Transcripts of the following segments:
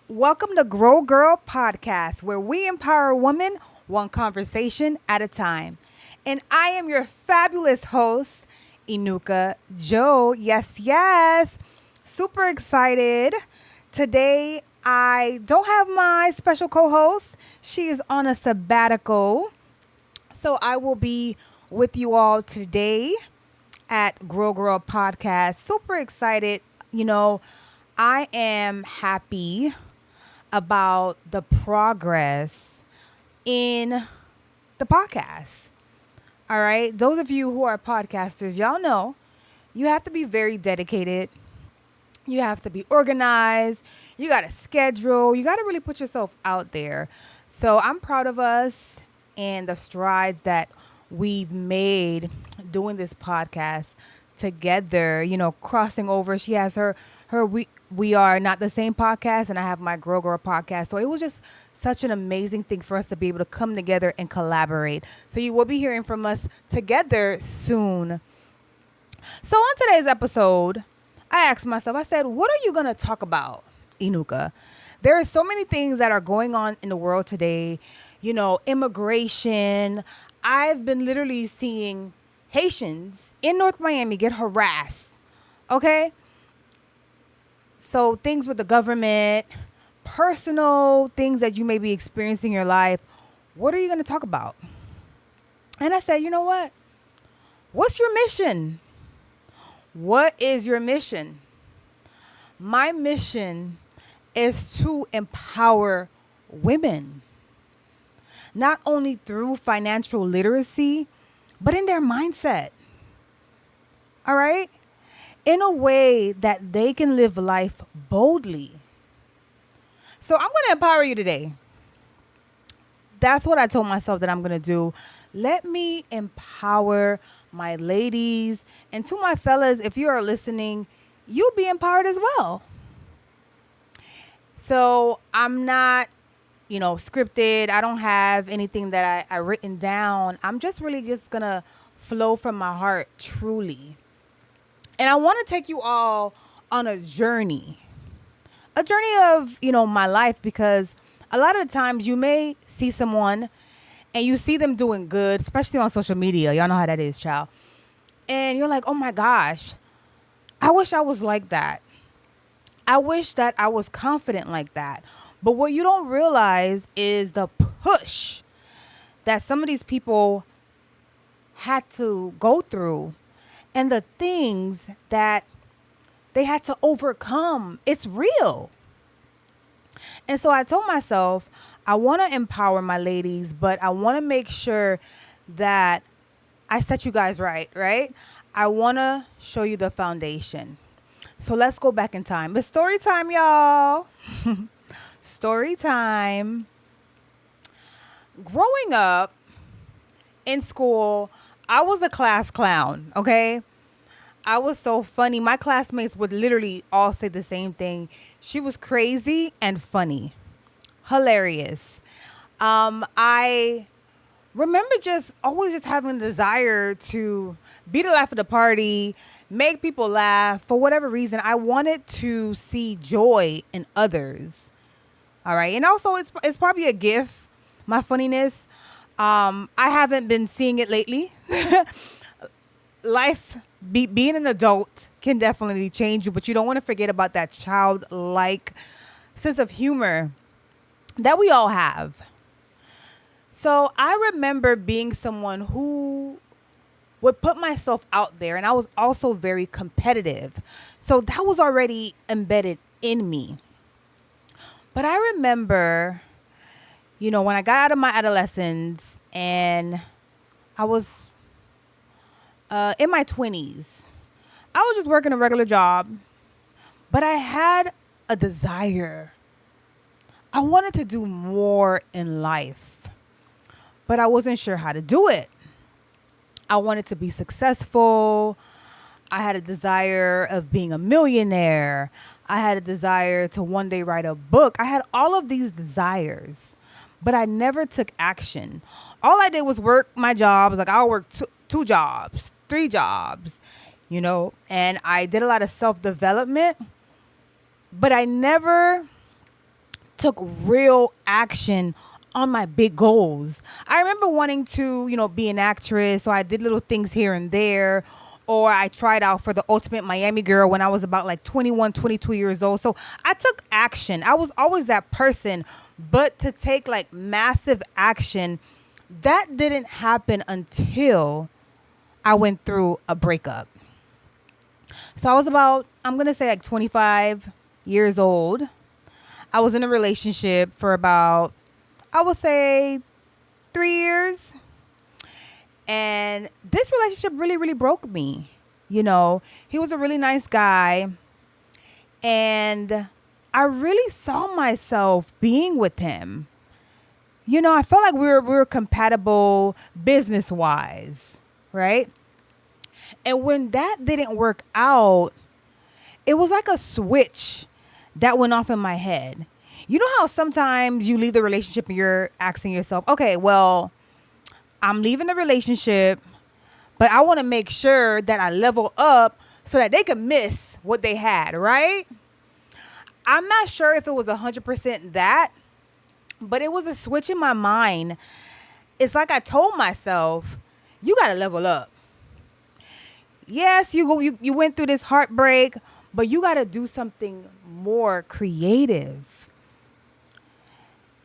Welcome to Grow Girl Podcast, where we empower women one conversation at a time. And I am your fabulous host, Inuka Joe. Yes, yes. Super excited. Today, I don't have my special co host. She is on a sabbatical. So I will be with you all today at Grow Girl Podcast. Super excited. You know, I am happy about the progress in the podcast. All right. Those of you who are podcasters, y'all know you have to be very dedicated. You have to be organized. You got to schedule. You got to really put yourself out there. So I'm proud of us and the strides that we've made doing this podcast together, crossing over. She has her we are not the same podcast, and I have my Grow Girl podcast. So it was just such an amazing thing for us to be able to come together and collaborate. So you will be hearing from us together soon. So on today's episode, I asked myself, I said, what are you going to talk about, Inuka? There are so many things that are going on in the world today, immigration. I've been literally seeing Haitians in North Miami get harassed. Okay? So things with the government, personal things that you may be experiencing in your life. What are you going to talk about? And I said, you know what? What's your mission? What is your mission? My mission is to empower women, not only through financial literacy, but in their mindset. All right? In a way that they can live life boldly. So I'm going to empower you today. That's what I told myself that I'm going to do. Let me empower my ladies. And to my fellas, if you are listening, you'll be empowered as well. So I'm not, scripted. I don't have anything that I written down. I'm just really just going to flow from my heart, truly. And I want to take you all on a journey of, my life, because a lot of the times you may see someone and you see them doing good, especially on social media. Y'all know how that is, child. And you're like, oh my gosh, I wish I was like that. I wish that I was confident like that. But what you don't realize is the push that some of these people had to go through and the things that they had to overcome. It's real. And so I told myself, I want to empower my ladies, but I want to make sure that I set you guys right? I want to show you the foundation. So let's go back in time. It's story time, y'all. Story time. Growing up in school, I was a class clown, okay? I was so funny. My classmates would literally all say the same thing. She was crazy and funny. Hilarious. I remember just always just having a desire to be the life of the party, make people laugh. For whatever reason, I wanted to see joy in others. All right. And also it's probably a gift, my funniness. I haven't been seeing it lately. Life, being an adult can definitely change you, but you don't want to forget about that childlike sense of humor that we all have. So I remember being someone who would put myself out there, and I was also very competitive. So that was already embedded in me. But I remember, when I got out of my adolescence and I was in my 20s, I was just working a regular job, but I had a desire. I wanted to do more in life, but I wasn't sure how to do it. I wanted to be successful. I had a desire of being a millionaire. I had a desire to one day write a book. I had all of these desires, but I never took action. All I did was work my jobs. Like I'll work two jobs, three jobs, and I did a lot of self-development, but I never took real action on my big goals. I remember wanting to, be an actress, so I did little things here and there. Or I tried out for the Ultimate Miami Girl when I was about like 21, 22 years old. So I took action. I was always that person. But to take like massive action, that didn't happen until I went through a breakup. So I was about, I'm going to say like 25 years old. I was in a relationship for about, I would say 3 years. And this relationship really, really broke me. He was a really nice guy. And I really saw myself being with him. I felt like we were compatible business wise, right? And when that didn't work out, it was like a switch that went off in my head. You know how sometimes you leave the relationship and you're asking yourself, okay, well, I'm leaving the relationship, but I want to make sure that I level up so that they can miss what they had, right? I'm not sure if it was 100% that, but it was a switch in my mind. It's like I told myself, you got to level up. Yes, you went through this heartbreak, but you got to do something more creative.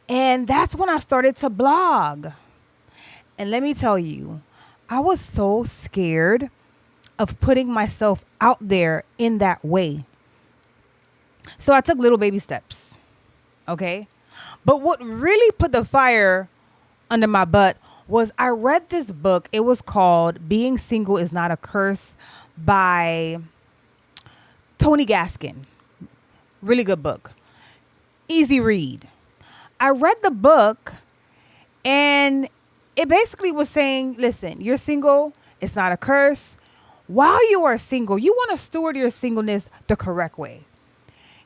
And that's when I started to blog. And let me tell you, I was so scared of putting myself out there in that way. So I took little baby steps. Okay. But what really put the fire under my butt was I read this book. It was called Being Single Is Not a Curse by Tony Gaskin. Really good book. Easy read. I read the book and it basically was saying, listen, you're single. It's not a curse. While you are single, you want to steward your singleness the correct way.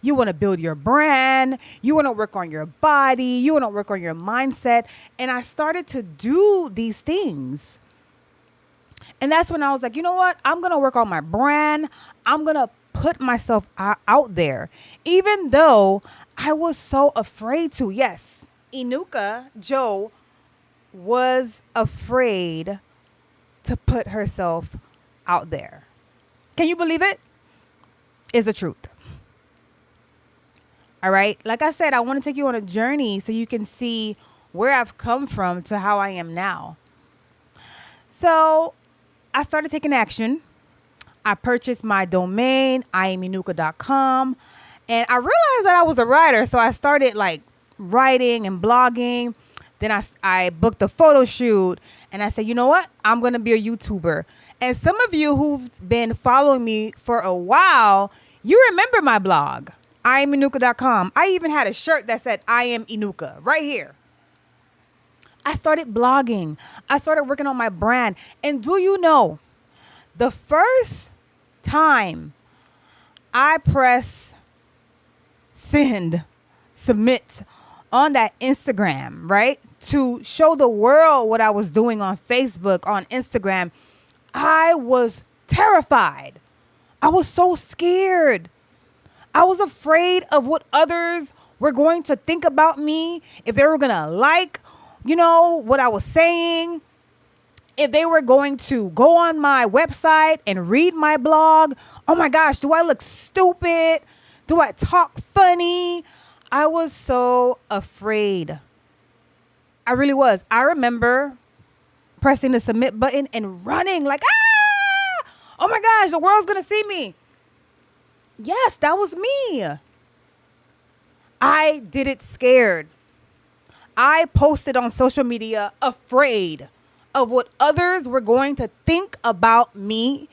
You want to build your brand. You want to work on your body. You want to work on your mindset. And I started to do these things. And that's when I was like, you know what? I'm going to work on my brand. I'm going to put myself out there, even though I was so afraid to. Yes, Inuka Joe was afraid to put herself out there. Can you believe it? It's the truth. All right. Like I said, I want to take you on a journey so you can see where I've come from to how I am now. So I started taking action. I purchased my domain, IamInuka.com. And I realized that I was a writer. So I started like writing and blogging. Then I booked a photo shoot and I said, you know what? I'm going to be a YouTuber. And some of you who've been following me for a while, you remember my blog, IamInuka.com. I even had a shirt that said, I am Inuka right here. I started blogging. I started working on my brand. And do you know, the first time I press submit on that Instagram, right, to show the world what I was doing on Facebook, on Instagram, I was terrified. I was so scared. I was afraid of what others were going to think about me, if they were going to like, what I was saying, if they were going to go on my website and read my blog. Oh my gosh, do I look stupid? Do I talk funny? I was so afraid. I really was. I remember pressing the submit button and running like, oh my gosh, the world's going to see me. Yes, that was me. I did it scared. I posted on social media afraid of what others were going to think about me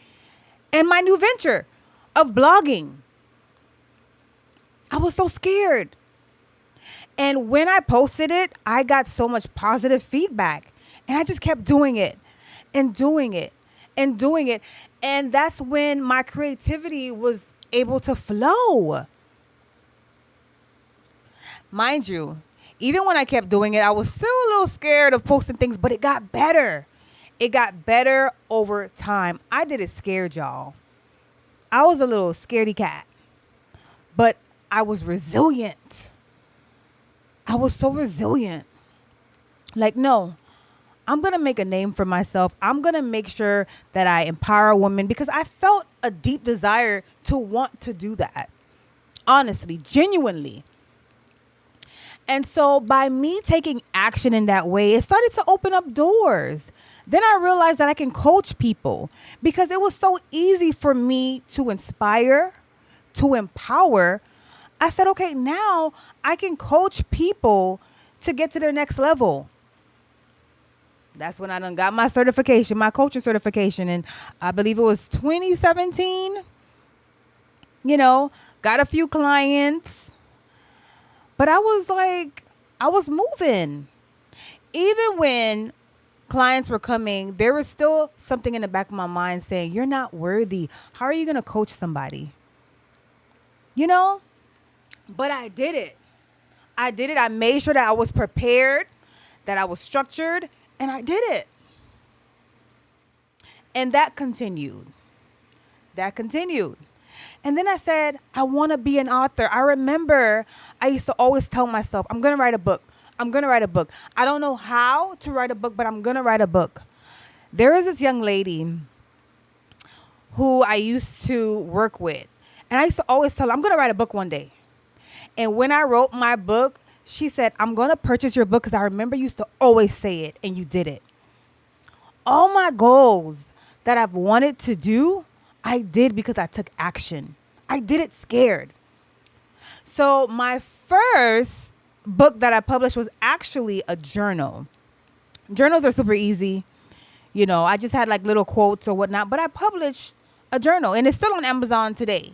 and my new venture of blogging. I was so scared. And when I posted it, I got so much positive feedback. And I just kept doing it and doing it and doing it. And that's when my creativity was able to flow. Mind you, even when I kept doing it, I was still a little scared of posting things, but it got better. It got better over time. I did it scared, y'all. I was a little scaredy cat, but I was resilient. I was so resilient. Like, no, I'm going to make a name for myself. I'm going to make sure that I empower women because I felt a deep desire to want to do that. Honestly, genuinely. And so by me taking action in that way, it started to open up doors. Then I realized that I can coach people because it was so easy for me to inspire, to empower. I said, okay, now I can coach people to get to their next level. That's when I done got my certification, my coaching certification. And I believe it was 2017. Got a few clients. But I was moving. Even when clients were coming, there was still something in the back of my mind saying, you're not worthy. How are you going to coach somebody? But I did it. I made sure that I was prepared, that I was structured, and I did it. And that continued. And then I said, I want to be an author. I remember I used to always tell myself, I'm going to write a book. I don't know how to write a book, but I'm going to write a book. There is this young lady who I used to work with. And I used to always tell her, I'm going to write a book one day. And when I wrote my book, she said, I'm going to purchase your book because I remember you used to always say it, and you did it. All my goals that I've wanted to do, I did because I took action. I did it scared. So my first book that I published was actually a journal. Journals are super easy. I just had like little quotes or whatnot, but I published a journal and it's still on Amazon today.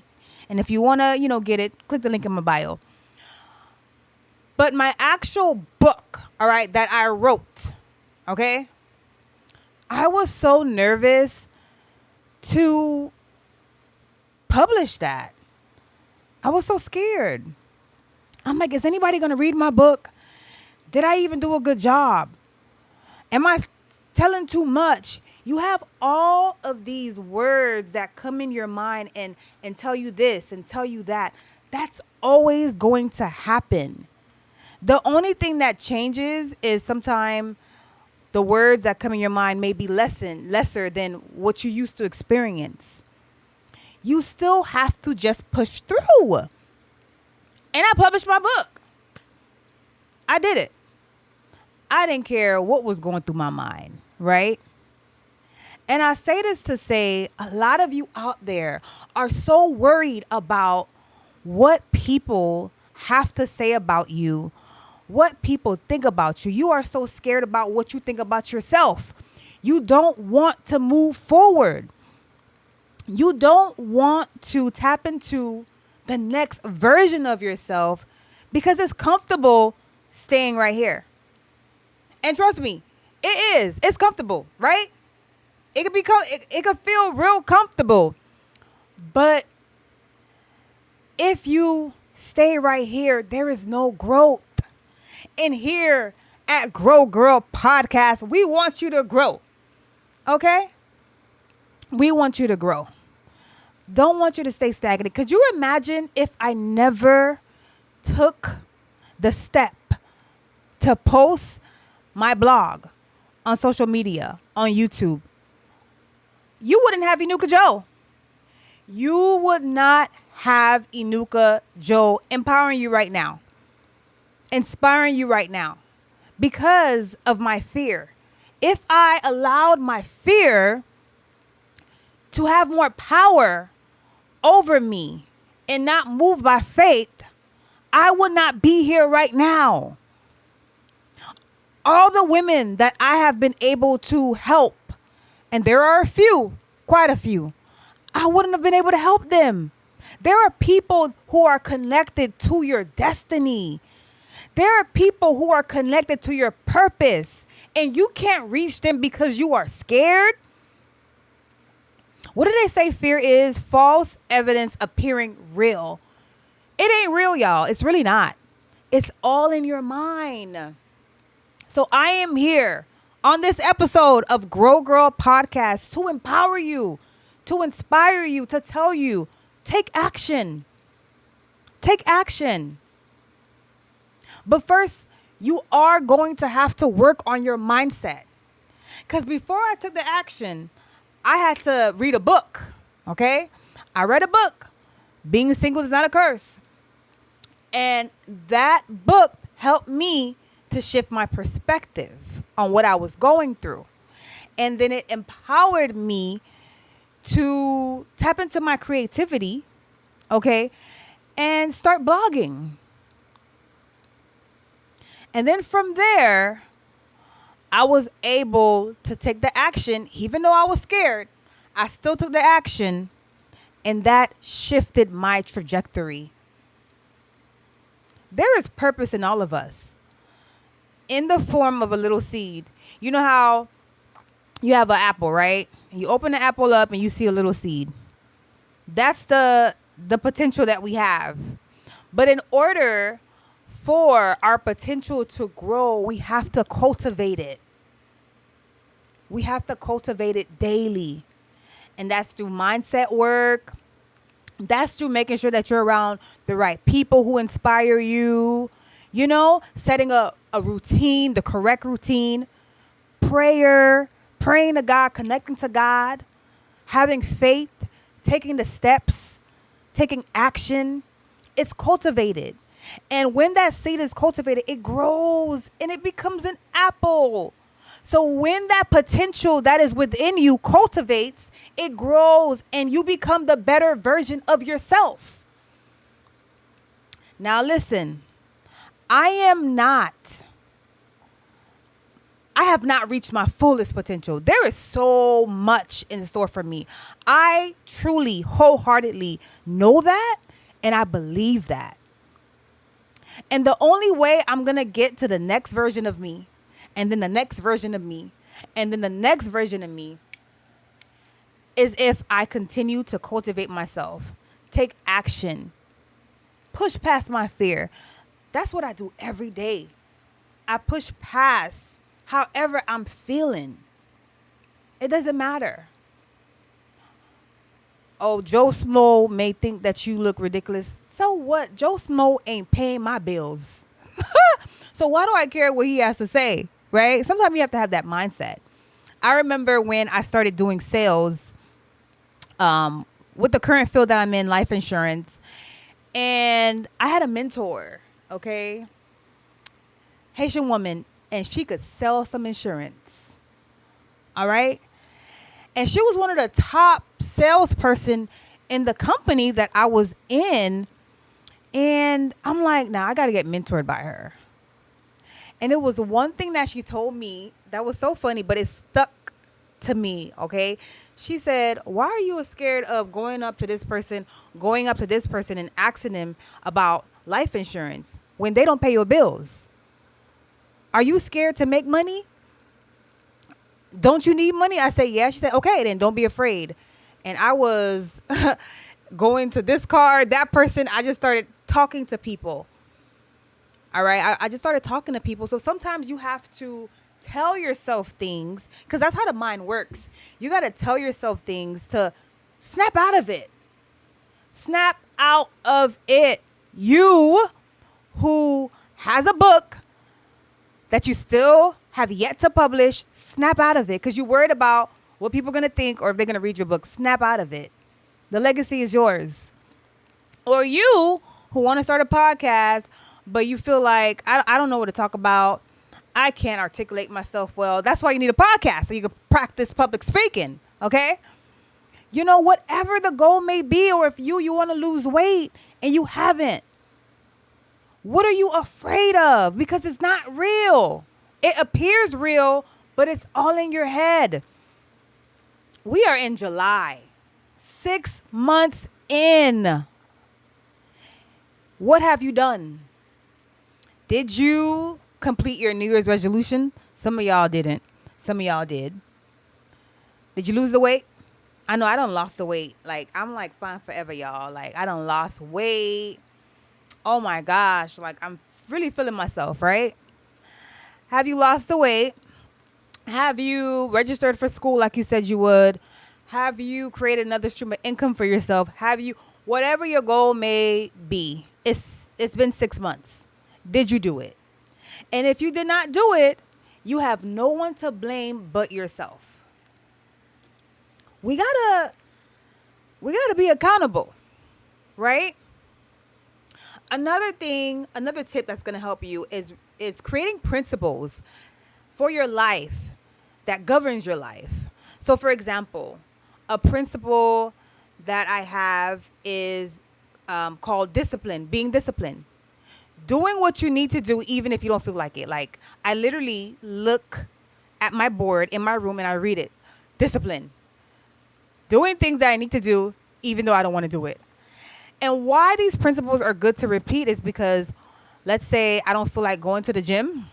And if you want to, get it, click the link in my bio. But my actual book, all right, that I wrote, okay, I was so nervous to publish that. I was so scared. I'm like, is anybody going to read my book? Did I even do a good job? Am I telling too much? You have all of these words that come in your mind and tell you this and tell you that. That's always going to happen. The only thing that changes is sometimes the words that come in your mind may be lesser than what you used to experience. You still have to just push through. And I published my book. I did it. I didn't care what was going through my mind, right? And I say this to say a lot of you out there are so worried about what people have to say about you, what people think about you. You are so scared about what you think about yourself. You don't want to move forward. You don't want to tap into the next version of yourself because it's comfortable staying right here. And trust me, it is. It's comfortable, right? It could feel real comfortable. But if you stay right here, there is no growth. And here at Grow Girl Podcast, we want you to grow. Okay? We want you to grow. Don't want you to stay stagnant. Could you imagine if I never took the step to post my blog on social media, on YouTube? You wouldn't have Enuka Joe. You would not have Enuka Joe empowering you right now, inspiring you right now because of my fear. If I allowed my fear to have more power over me and not move by faith, I would not be here right now. All the women that I have been able to help, and there are a few, quite a few, I wouldn't have been able to help them. There are people who are connected to your destiny. There are people who are connected to your purpose, and you can't reach them because you are scared. What do they say fear is? False evidence appearing real. It ain't real, y'all. It's really not. It's all in your mind. So I am here on this episode of Grow Girl Podcast to empower you, to inspire you, to tell you, take action. Take action. But first, you are going to have to work on your mindset. Because before I took the action, I had to read a book. Okay? I read a book. Being single is not a curse. And that book helped me to shift my perspective on what I was going through. And then it empowered me to tap into my creativity, okay, and start blogging. And then from there, I was able to take the action, even though I was scared. I still took the action, and that shifted my trajectory. There is purpose in all of us in the form of a little seed. You know how you have an apple, right? You open the apple up and you see a little seed. That's the potential that we have. But in order for our potential to grow, we have to cultivate it. We have to cultivate it daily. And that's through mindset work. That's through making sure that you're around the right people who inspire you. You know, setting a routine, the correct routine. Prayer, praying to God, connecting to God. Having faith, taking the steps, taking action. It's cultivated. And when that seed is cultivated, it grows and it becomes an apple. So when that potential that is within you cultivates, it grows and you become the better version of yourself. Now listen, I have not reached my fullest potential. There is so much in store for me. I truly, wholeheartedly know that, and I believe that. And the only way I'm going to get to the next version of me, and then the next version of me, and then the next version of me, is if I continue to cultivate myself, take action, push past my fear. That's what I do every day. I push past however I'm feeling. It doesn't matter. Oh, Joe Smo may think that you look ridiculous. So what? Joe Smo ain't paying my bills. So why do I care what he has to say, right? Sometimes you have to have that mindset. I remember when I started doing sales with the current field that I'm in, life insurance, and I had a mentor, okay? Haitian woman, and she could sell some insurance, all right? And she was one of the top salesperson in the company that I was in. And I'm like, nah, I got to get mentored by her. And it was one thing that she told me that was so funny, but it stuck to me, okay? She said, why are you scared of going up to this person and asking them about life insurance when they don't pay your bills? Are you scared to make money? Don't you need money? I said, yeah. She said, okay, then don't be afraid. And I was going to this card, that person. I just started talking to people. All right. I just started talking to people. So sometimes you have to tell yourself things, because that's how the mind works. You got to tell yourself things to snap out of it. Snap out of it. You who has a book that you still have yet to publish, snap out of it, because you're worried about what people are going to think or if they're going to read your book. Snap out of it. The legacy is yours. Or you who want to start a podcast, but you feel like, I don't know what to talk about. I can't articulate myself well. That's why you need a podcast, so you can practice public speaking, okay? You know, whatever the goal may be, or if you want to lose weight and you haven't, what are you afraid of? Because it's not real. It appears real, but it's all in your head. We are in July, 6 months in. What have you done? Did you complete your New Year's resolution? Some of y'all didn't. Some of y'all did. Did you lose the weight? I know I done lost the weight. Like, I'm like fine forever, y'all. Like, I done lost weight. Oh my gosh. Like, I'm really feeling myself, right? Have you lost the weight? Have you registered for school like you said you would? Have you created another stream of income for yourself? Have you, whatever your goal may be, it's been 6 months. Did you do it? And if you did not do it, you have no one to blame but yourself. We gotta be accountable, right? Another tip that's gonna help you is creating principles for your life that governs your life. So for example, a principle that I have is called discipline, being disciplined. Doing what you need to do even if you don't feel like it. Like, I literally look at my board in my room and I read it. Discipline. Doing things that I need to do even though I don't want to do it. And why these principles are good to repeat is because, let's say I don't feel like going to the gym.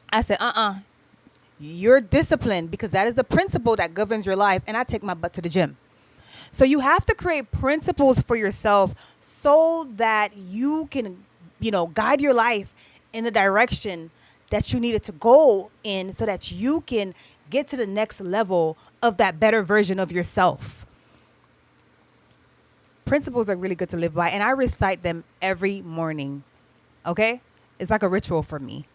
I said, you're disciplined, because that is the principle that governs your life, and I take my butt to the gym. So you have to create principles for yourself so that you can, guide your life in the direction that you need it to go in, so that you can get to the next level of that better version of yourself. Principles are really good to live by, and I recite them every morning. Okay? It's like a ritual for me.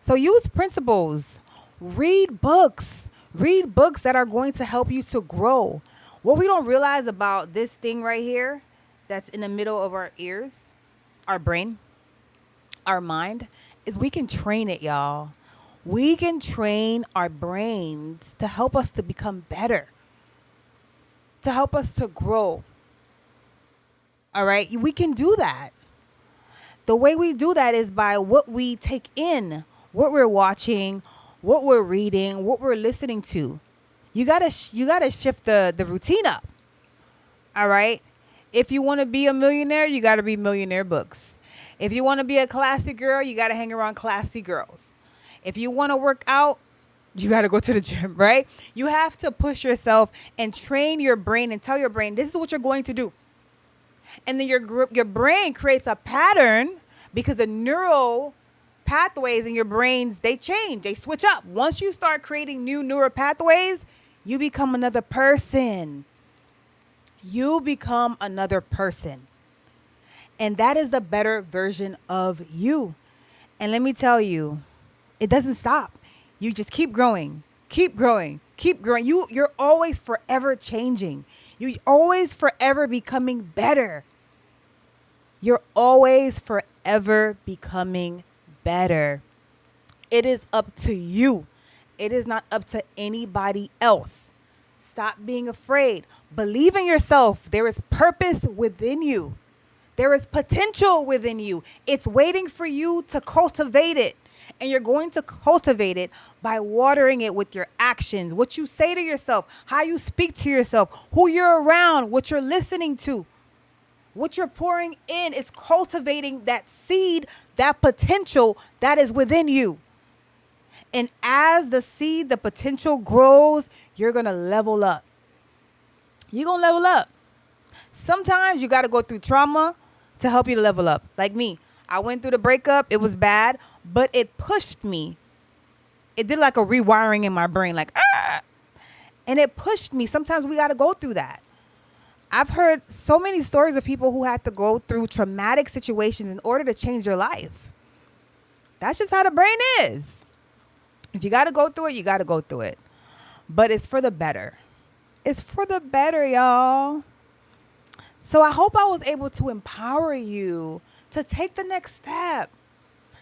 So use principles. Read books. Read books that are going to help you to grow. What we don't realize about this thing right here that's in the middle of our ears, our brain, our mind, is we can train it, y'all. We can train our brains to help us to become better, to help us to grow. All right? We can do that. The way we do that is by what we take in, what we're watching, what we're reading, what we're listening to. You gotta shift the routine up. All right? If you want to be a millionaire, you got to read millionaire books. If you want to be a classy girl, you got to hang around classy girls. If you want to work out, you got to go to the gym, right? You have to push yourself and train your brain and tell your brain, this is what you're going to do. And then your brain creates a pattern, because the neural pathways in your brains, they change, they switch up. Once you start creating new neural pathways, you become another person. You become another person. And that is the better version of you. And let me tell you, it doesn't stop. You just keep growing, keep growing, keep growing. You're always forever changing. You're always forever becoming better. You're always forever becoming better. It is up to you. It is not up to anybody else. Stop being afraid. Believe in yourself. There is purpose within you. There is potential within you. It's waiting for you to cultivate it. And you're going to cultivate it by watering it with your actions, what you say to yourself, how you speak to yourself, who you're around, what you're listening to, what you're pouring in. Is cultivating that seed, that potential that is within you. And as the seed, the potential grows, you're going to level up. You're going to level up. Sometimes you got to go through trauma to help you to level up. Like me, I went through the breakup. It was bad, but it pushed me. It did like a rewiring in my brain, like, and it pushed me. Sometimes we got to go through that. I've heard so many stories of people who had to go through traumatic situations in order to change their life. That's just how the brain is. If you got to go through it, you got to go through it. But it's for the better. It's for the better, y'all. So I hope I was able to empower you to take the next step.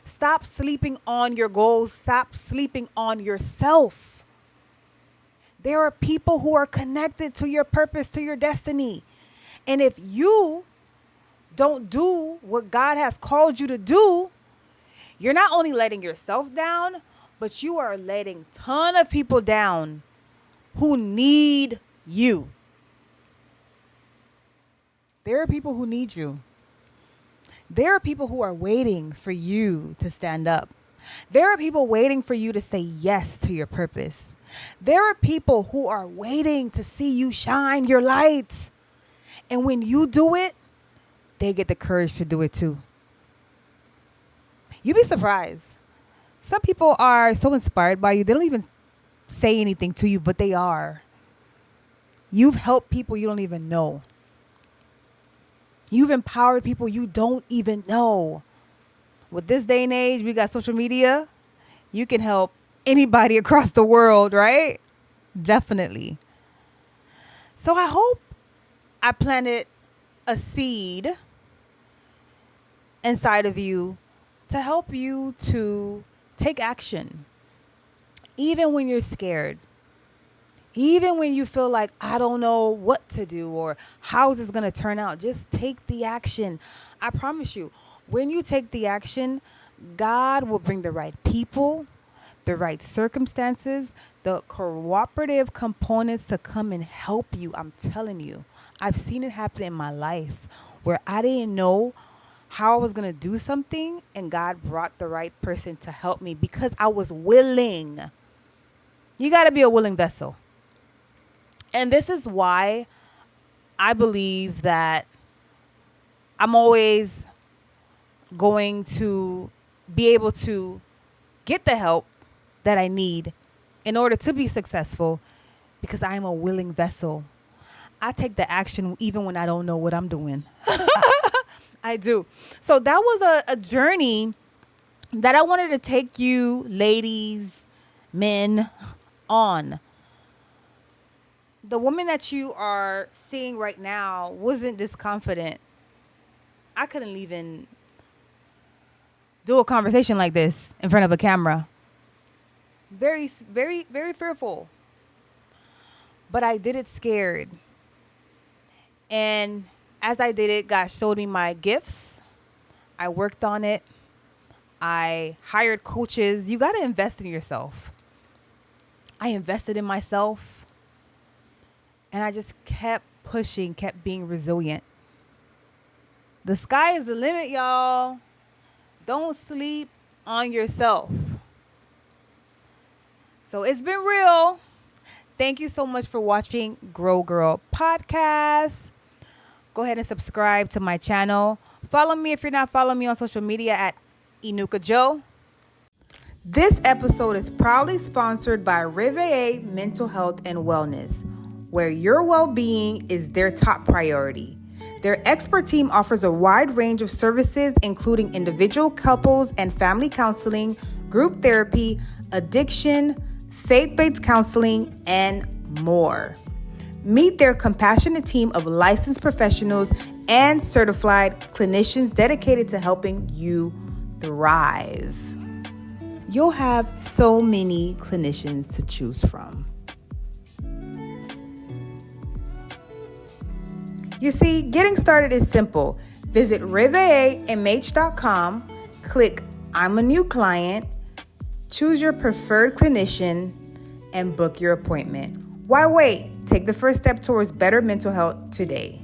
Stop sleeping on your goals. Stop sleeping on yourself. There are people who are connected to your purpose, to your destiny. And if you don't do what God has called you to do, you're not only letting yourself down, but you are letting a ton of people down who need you. There are people who need you. There are people who are waiting for you to stand up. There are people waiting for you to say yes to your purpose. There are people who are waiting to see you shine your light. And when you do it, they get the courage to do it too. You'd be surprised. Some people are so inspired by you, they don't even say anything to you, but they are. You've helped people you don't even know. You've empowered people you don't even know. With this day and age, we got social media. You can help anybody across the world, right? Definitely. So I hope I planted a seed inside of you to help you to take action. Even when you're scared, even when you feel like, I don't know what to do or how is this going to turn out, just take the action. I promise you, when you take the action, God will bring the right people, the right circumstances, the cooperative components to come and help you. I'm telling you, I've seen it happen in my life where I didn't know how I was going to do something, and God brought the right person to help me because I was willing. You got to be a willing vessel. And this is why I believe that I'm always going to be able to get the help that I need in order to be successful, because I am a willing vessel. I take the action even when I don't know what I'm doing. I do. So that was a journey that I wanted to take you, ladies, men, on. The woman that you are seeing right now wasn't this confident. I couldn't even do a conversation like this in front of a camera. Very, very, very fearful. But I did it scared. And as I did it, God showed me my gifts. I worked on it. I hired coaches. You got to invest in yourself. I invested in myself. And I just kept pushing, kept being resilient. The sky is the limit, y'all. Don't sleep on yourself. So it's been real. Thank you so much for watching Grow Girl Podcast. Go ahead and subscribe to my channel. Follow me if you're not following me on social media at Inuka Joe. This episode is proudly sponsored by Reveille Mental Health and Wellness, where your well-being is their top priority. Their expert team offers a wide range of services, including individual, couples, and family counseling, group therapy, addiction, faith-based counseling, and more. Meet their compassionate team of licensed professionals and certified clinicians dedicated to helping you thrive. You'll have so many clinicians to choose from. You see, getting started is simple. Visit reveillemh.com, click I'm a new client, choose your preferred clinician, and book your appointment. Why wait? Take the first step towards better mental health today.